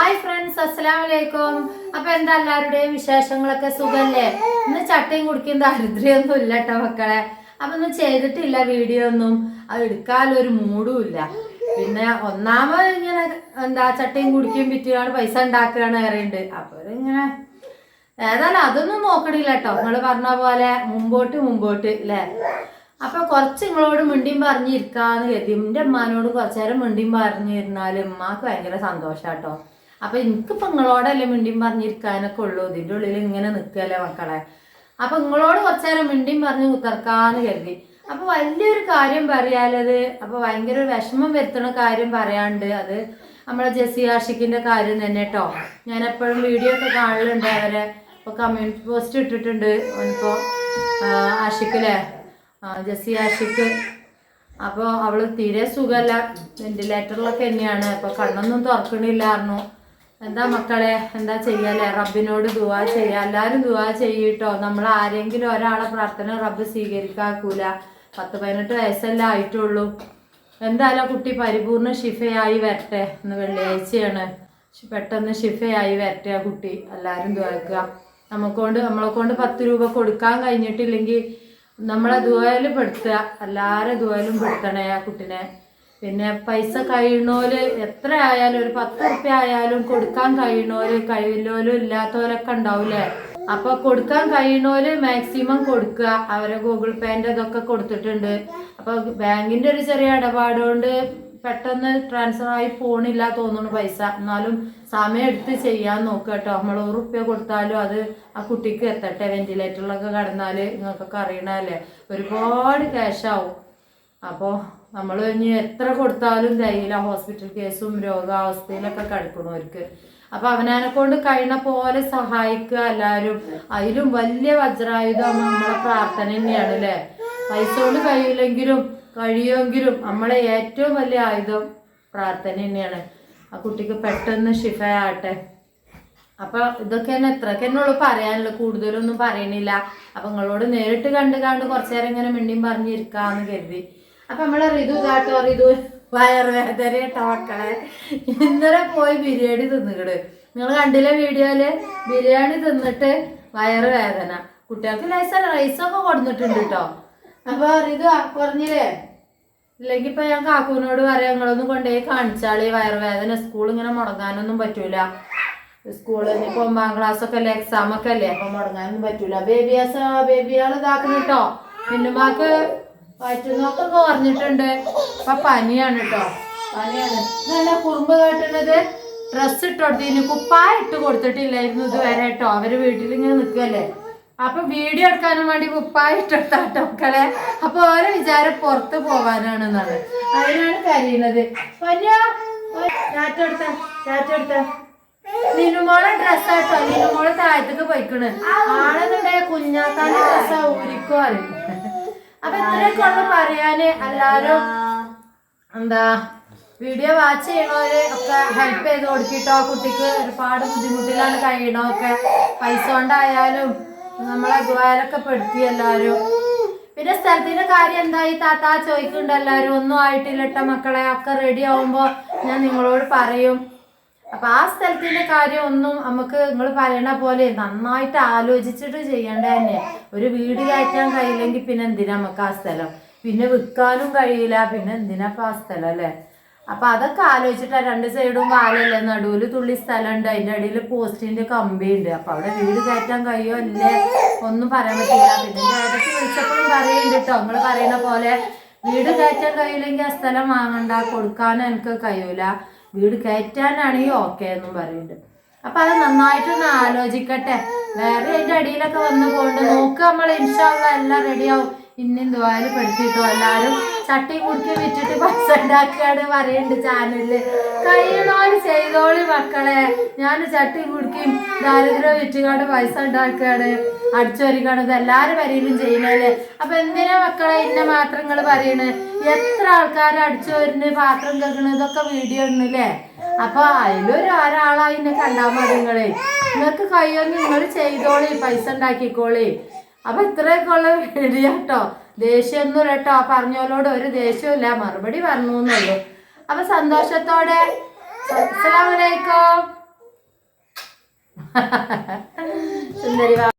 Hi friends, അസ്സലാമലൈക്കും. അപ്പൊ എന്താ എല്ലാവരുടെയും വിശേഷങ്ങളൊക്കെ സുഖല്ലേ? ഇന്ന് ചട്ടയും കുടിക്കുന്ന ദാരിദ്ര്യമൊന്നും ഇല്ല കേട്ടോ മക്കളെ. അപ്പൊ ഒന്നും ചെയ്തിട്ടില്ല, വീഡിയോ ഒന്നും അത് എടുക്കാനൊരു മൂഡും ഇല്ല. പിന്നെ ഒന്നാമത് ഇങ്ങനെ ചട്ടയും കുടിക്കുകയും വിറ്റുകാണ് പൈസ ഉണ്ടാക്കുകയാണ് ഏറെയുണ്ട്. അപ്പൊ ഇങ്ങനെ ഏതായാലും അതൊന്നും നോക്കണില്ല കേട്ടോ. നിങ്ങള് പറഞ്ഞ പോലെ മുമ്പോട്ട് അല്ലേ. അപ്പൊ കുറച്ച് നിങ്ങളോട് മിണ്ടിയും പറഞ്ഞിരിക്കാന്ന് കരുതി. എൻ്റെ ഉമ്മാനോട് കുറച്ചു നേരം മിണ്ടിയും പറഞ്ഞിരുന്നാലും ഉമ്മാക്ക് ഭയങ്കര സന്തോഷാട്ടോ. അപ്പൊ എനിക്കിപ്പോ നിങ്ങളോടല്ലേ മിണ്ടിയും പറഞ്ഞിരിക്കാനൊക്കെ ഉള്ളൂ. ഇതിൻ്റെ ഉള്ളിൽ ഇങ്ങനെ നിൽക്കല്ലേ മക്കളെ. അപ്പൊ നിങ്ങളോട് കുറച്ചു നേരം മിണ്ടിയും പറഞ്ഞ് കുത്തർക്കാന്ന് കരുതി. അപ്പൊ വലിയൊരു കാര്യം പറയാലത്. അപ്പൊ ഭയങ്കര വിഷമം വരുത്തണ കാര്യം പറയാണ്ട്. അത് നമ്മളെ ജെസ്സി ആഷിഖിന്റെ കാര്യം തന്നെ കേട്ടോ. ഞാൻ എപ്പോഴും വീഡിയോ ഒക്കെ കാണലുണ്ട് അവരെ. ഇപ്പൊ കമ്മ്യൂണിറ്റി പോസ്റ്റ് ഇട്ടിട്ടുണ്ട് ഇപ്പോ ആഷിഖിലെ ജെസ്സി ആഷിഖ്. അപ്പോൾ അവള് തീരെ സുഖമല്ല, വെന്റിലേറ്ററിലൊക്കെ തന്നെയാണ്. അപ്പൊ കണ്ണൊന്നും തുറക്കണില്ലായിരുന്നു. എന്താ മക്കളെ, എന്താ ചെയ്യാല്ലേ? റബ്ബിനോട് ദുആ ചെയ്യാ. എല്ലാവരും ദുആ ചെയ്യട്ടോ. നമ്മൾ ആരെങ്കിലും ഒരാളെ പ്രാർത്ഥന റബ്ബ് സ്വീകരിക്കാക്കൂല. 10-18 വയസ്സല്ലേ ആയിട്ടുള്ളൂ. എന്തായാലും കുട്ടി പരിപൂർണ്ണ ശിഫയായി വരട്ടെ. ഇന്ന് വെള്ളിയാഴ്ചയാണ്. പെട്ടെന്ന് ശിഫയായി വരട്ടെ ആ കുട്ടി. എല്ലാവരും ദുആക്കുക. നമ്മളെ കൊണ്ട് 10 രൂപ കൊടുക്കാൻ കഴിഞ്ഞിട്ടില്ലെങ്കിൽ നമ്മളെ ദുആയില് പെടുത്തുക. എല്ലാവരും ദുആയിലും പെടുത്തണേ ആ കുട്ടിനെ. പിന്നെ പൈസ കഴിയണോല് എത്ര ആയാലും ഒരു 10 റുപ്യ ആയാലും കൊടുക്കാൻ കഴിയണോല്, കഴിവില്ലോലും ഇല്ലാത്തവരൊക്കെ ഉണ്ടാവൂലേ. അപ്പൊ കൊടുക്കാൻ കഴിയണോല് മാക്സിമം കൊടുക്കുക. അവരെ ഗൂഗിൾ പേന്റെ ഇതൊക്കെ കൊടുത്തിട്ടുണ്ട്. അപ്പൊ ബാങ്കിന്റെ ഒരു ചെറിയ ഇടപാടുകൊണ്ട് പെട്ടെന്ന് ട്രാൻസ്ഫർ ആയി പോണില്ല തോന്നുന്നു പൈസ. എന്നാലും സമയം എടുത്ത് ചെയ്യാൻ നോക്കുക കേട്ടോ. നമ്മൾ 1 റുപ്യ കൊടുത്താലും അത് ആ കുട്ടിക്ക് എത്തട്ടെ. വെന്റിലേറ്ററിലൊക്കെ കിടന്നാല് നിങ്ങൾക്കൊക്കെ അറിയണല്ലേ, ഒരുപാട് ക്യാഷാവും. അപ്പോൾ നമ്മൾ ഇനി എത്ര കൊടുത്താലും തയ്യില്ല. ഹോസ്പിറ്റൽ കേസും രോഗാവസ്ഥയിലൊക്കെ കിടക്കണവർക്ക്. അപ്പൊ അവനെ കൊണ്ട് കഴിയുന്ന പോലെ സഹായിക്കുക എല്ലാവരും. അതിലും വലിയ വജ്രായുധം നമ്മളെ പ്രാർത്ഥന തന്നെയാണ് അല്ലേ. പൈസ കൊണ്ട് കഴിയുമെങ്കിലും നമ്മളെ ഏറ്റവും വലിയ ആയുധം പ്രാർത്ഥന തന്നെയാണ്. ആ കുട്ടിക്ക് പെട്ടെന്ന് ശിഫയാകട്ടെ. അപ്പൊ ഇതൊക്കെ തന്നെ എത്രയൊക്കെ എന്നോട് പറയാനുള്ള, കൂടുതലൊന്നും പറയണില്ല. അപ്പൊ നിങ്ങളോട് നേരിട്ട് കണ്ട് കുറച്ചു നേരം ഇങ്ങനെ മിണ്ടിയും പറഞ്ഞിരിക്കാന്ന് കരുതി. അപ്പൊ നമ്മളെ ഋതു വയറുവേദന കേട്ടോ മക്കളെ. ഇന്നലെ പോയി ബിരിയാണി തിന്നുകട്. നിങ്ങൾ കണ്ടില്ലേ വീഡിയോയില്? ബിരിയാണി തിന്നിട്ട് വയറുവേദന. കുട്ടികൾക്ക് റൈസൊക്കെ കൊടുത്തിട്ടുണ്ട് കേട്ടോ. അപ്പൊ ഋതു പറഞ്ഞില്ലേ, ഇല്ലെങ്കിൽ ഇപ്പൊ ഞാൻ കാക്കൂനോട് പറയാം, നിങ്ങളൊന്നും കൊണ്ടുപോയി കാണിച്ചാളി. വയറുവേദന സ്കൂൾ ഇങ്ങനെ മുടങ്ങാനൊന്നും പറ്റൂല. സ്കൂളിൽ ഇനിയിപ്പോ 9ാം ക്ലാസ് ഒക്കെ അല്ലേ, എക്സാം ഒക്കെ അല്ലേ, അപ്പൊ മുടങ്ങാനൊന്നും പറ്റൂല. ബേബിയാൾ ഇതാക്കണം കേട്ടോ. പിന്നുമാക്ക് വയറ്റുന്നൊക്കെ കുറഞ്ഞിട്ടുണ്ട്. അപ്പൊ പനിയാണ് കേട്ടോ, പനിയാണ്. നല്ല കുറുമ്പ് കേട്ടുന്നത്. ഡ്രസ്സ് ഇട്ടോടത്തിന് കുപ്പായ ഇട്ട് കൊടുത്തിട്ടില്ലായിരുന്നു ഇതുവരെ കേട്ടോ. അവര് വീട്ടിൽ ഇങ്ങനെ നിൽക്കല്ലേ. അപ്പൊ വീഡിയോ എടുക്കാനും വേണ്ടി കുപ്പായ ഇട്ടെടുത്താട്ടോ മക്കളെ. അപ്പൊ ഓരോ വിചാരം പുറത്ത് പോവാനാണെന്നാണ്. അതിനാണ് കരയുന്നത്. ടാറ്റെടുത്ത ലിനുമോളെ ഡ്രസ്സാട്ടോ. ലിനുമോള് താഴത്തേക്ക് പോയിക്കണ്. ആണെന്നുണ്ടെങ്കിൽ കുഞ്ഞാത്താന്റെ ഡ്രസ്സാ ഊരിക്കോ അറിയും. അപ്പൊ ഇത്രയൊക്കെ ഉള്ളു പറയാന്. എല്ലാരും വീഡിയോ വാച്ച് ചെയ്യണവര് ഒക്കെ ഹെൽപ്പ് ചെയ്ത് കൊടുക്കിട്ടോ. കുട്ടിക്ക് ഒരുപാട് ബുദ്ധിമുട്ടിലാണ് കഴിയണമൊക്കെ. പൈസ കൊണ്ടായാലും നമ്മളെ ദുആയിലൊക്കെ പെടുത്തി എല്ലാവരും. പിന്നെ സ്ഥലത്തിന്റെ കാര്യം എന്തായി താത്താ ചോദിക്കുന്നുണ്ട് എല്ലാവരും. ഒന്നും ആയിട്ടില്ലട്ടോ മക്കളെ, ഒക്കെ റെഡി ആവുമ്പോ ഞാൻ നിങ്ങളോട് പറയും. അപ്പൊ ആ സ്ഥലത്തിന്റെ കാര്യം ഒന്നും നമുക്ക് നിങ്ങൾ പറയണ പോലെ നന്നായിട്ട് ആലോചിച്ചിട്ട് ചെയ്യേണ്ട തന്നെ. ഒരു വീട് കയറ്റാൻ കഴിയില്ലെങ്കിൽ പിന്നെ എന്തിനാ നമുക്ക് ആ സ്ഥലം? പിന്നെ വിൽക്കാനും കഴിയില്ല, പിന്നെ എന്തിനാ ആ സ്ഥലം അല്ലേ. അപ്പൊ അതൊക്കെ ആലോചിച്ചിട്ടാ. 2 സൈഡും വാലല്ലേ, നടുവില് തുള്ളി സ്ഥലമുണ്ട്, അതിന്റെ അടിയിൽ പോസ്റ്റിന്റെ കമ്പി ഉണ്ട്. അപ്പൊ അവിടെ വീട് കയറ്റാൻ കഴിയോ അല്ലേ ഒന്നും പറയാൻ പറ്റില്ല. പിന്നെ ഏതൊക്കെ വിളിച്ചപ്പോഴും പറയുന്നുണ്ട് കേട്ടോ, നിങ്ങൾ പറയുന്ന പോലെ വീട് കയറ്റാൻ കഴിയില്ലെങ്കിൽ ആ സ്ഥലം വാങ്ങണ്ട, കൊടുക്കാനും എനിക്ക് കഴിയൂല, വീട് കയറ്റാനാണെങ്കിൽ ഓക്കെ എന്നും പറയുന്നുണ്ട്. അപ്പൊ അത് നന്നായിട്ടൊന്ന് ആലോചിക്കട്ടെ. വേറെ അതിന്റെ അടിയിലൊക്കെ വന്ന് കൊണ്ട് നോക്കുക. നമ്മൾ ഇൻഷാ അല്ലാഹ് എല്ലാം റെഡിയാവും. ഇന്നും ദുആയില് പെടുത്തിട്ടോ. എല്ലാരും ചട്ടി കുടുക്കി വിറ്റിട്ട് പൈസ ഉണ്ടാക്കുകയാണ് പറയുന്നുണ്ട് ചാനലില്. കഴിയണോല് ചെയ്തോളി മക്കളെ. ഞാൻ ചട്ടി കുടുക്കിയും ദാരിദ്ര്യം വിറ്റുകാണ്ട് പൈസ ഉണ്ടാക്കുകയാണ്, അടിച്ചൊരിക്കണത് എല്ലാരും വരിയിലും ചെയ്യണല്ലേ. അപ്പൊ എന്തിനാ മക്കളെ ഇന്ന മാത്രം നിങ്ങൾ പറയണ്? എത്ര ആൾക്കാർ അടിച്ചോരിന് പാത്രം കേൾക്കണ ഇതൊക്കെ വീഡിയോ ഉണ്ടല്ലേ. അപ്പൊ ഒരാളായി എന്നെ കണ്ടാൽ മതി. നിങ്ങൾക്ക് കഴിയുമെങ്കിൽ നിങ്ങൾ ചെയ്തോളി, പൈസ ഉണ്ടാക്കിക്കോളി. അപ്പൊ ഇത്രയൊക്കെ ഉള്ള വീഡിയോ കേട്ടോ. ദേഷ്യമൊന്നും കേട്ടോ, പറഞ്ഞോലോട് ഒരു ദേഷ്യമില്ല, മറുപടി പറഞ്ഞു എന്നുള്ളൂ. അപ്പൊ സന്തോഷത്തോടെ അസ്സലാമു അലൈക്കും. സുന്ദരി